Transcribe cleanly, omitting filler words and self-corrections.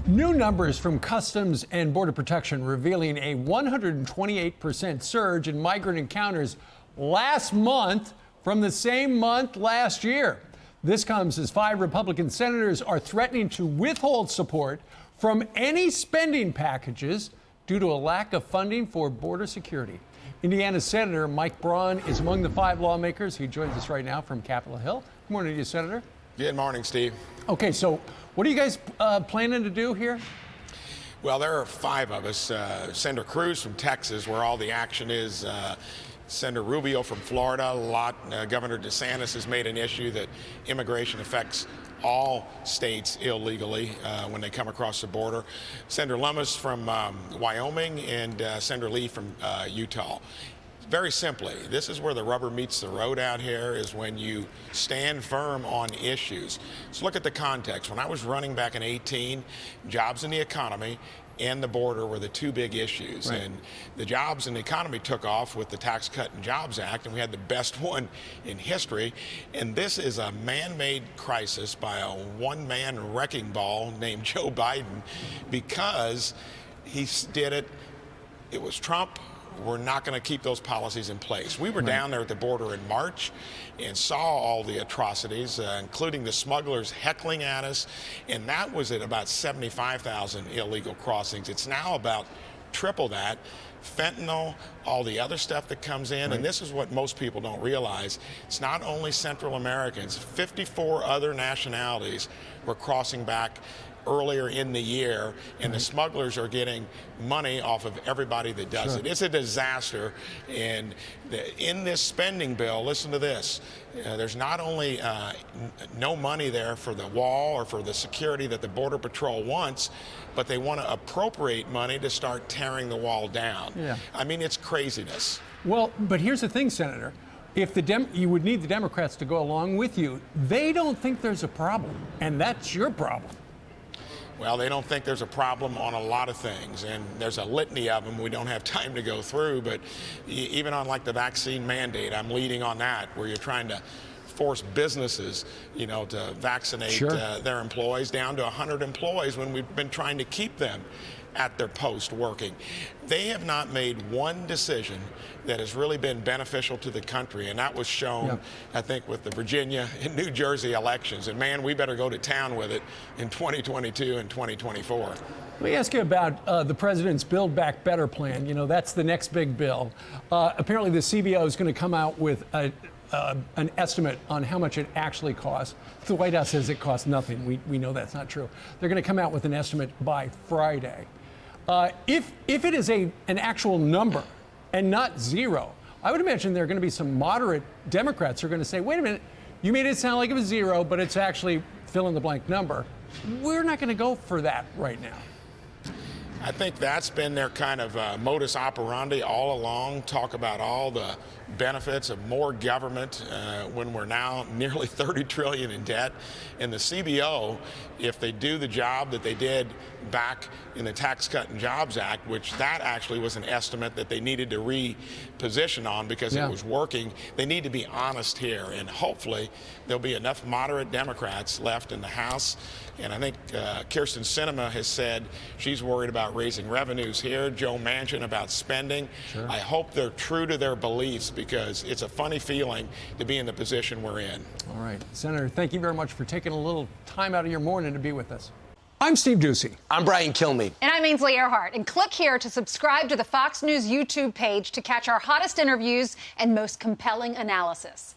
New numbers from Customs and Border Protection revealing a 128% surge in migrant encounters last month from the same month last year. This comes as 5 Republican senators are threatening to withhold support from any spending packages due to a lack of funding for border security. Indiana Senator Mike Braun is among the 5 lawmakers. He joins us right now from Capitol Hill. Good morning to you, Senator. Good morning, Steve. Okay, so what are you guys planning to do here? Well, there are 5 of us. Senator Cruz from Texas, where all the action is. Senator Rubio from Florida, Governor DeSantis has made an issue that immigration affects all states illegally when they come across the border. Senator Lummis from Wyoming and Senator Lee from Utah. Very simply, this is where the rubber meets the road out here, is when you stand firm on issues. So look at the context. When I was running back in 2018, jobs in the economy and the border were the 2 big issues. Right. And the jobs and the economy took off with the Tax Cut and Jobs Act, and we had the best one in history. And this is a man-made crisis by a one-man wrecking ball named Joe Biden, because he did it. It was Trump. We're not going to keep those policies in place. We were down there at the border in March and saw all the atrocities, including the smugglers heckling at us, and that was at about 75,000 illegal crossings. It's now about triple that. Fentanyl, all the other stuff that comes in, and this is what most people don't realize. It's not only Central Americans. 54 other nationalities were crossing back earlier in the year, and the smugglers are getting money off of everybody that does it. It's a disaster. And in this spending bill, listen to this, there's not only no money there for the wall or for the security that the Border Patrol wants, but they want to appropriate money to start tearing the wall down. Yeah. I mean, it's craziness. Well, but here's the thing, Senator. If you would need the Democrats to go along with you, they don't think there's a problem, and that's your problem. Well, they don't think there's a problem on a lot of things, and there's a litany of them we don't have time to go through, but even on like the vaccine mandate, I'm leading on that, where you're trying to force businesses, to vaccinate their employees down to 100 employees when we've been trying to keep them at their post working. They have not made one decision that has really been beneficial to the country, and that was shown, I think, with the Virginia and New Jersey elections. And man, we better go to town with it in 2022 and 2024. Let me ask you about the president's Build Back Better plan. That's the next big bill. Apparently the CBO is going to come out with an estimate on how much it actually costs. The White House says it costs nothing. We know that's not true. They're going to come out with an estimate by Friday. If it is an actual number and not zero, I would imagine there are going to be some moderate Democrats who are going to say, wait a minute, you made it sound like it was zero, but it's actually fill in the blank number. We're not going to go for that right now. I think that's been their kind of modus operandi all along, talk about all the benefits of more government when we're now nearly 30 trillion in debt. And the CBO, if they do the job that they did back in the Tax Cut and Jobs Act, which that actually was an estimate that they needed to reposition on because it was working, they need to be honest here. And hopefully there'll be enough moderate Democrats left in the House. And I think Kyrsten Sinema has said she's worried about raising revenues here, Joe Manchin about spending. I hope they're true to their beliefs, because it's a funny feeling to be in the position we're in. All right. Senator, thank you very much for taking a little time out of your morning to be with us. I'm Steve Ducey. I'm Brian Kilmeade. And I'm Ainsley Earhart. And click here to subscribe to the Fox News YouTube page to catch our hottest interviews and most compelling analysis.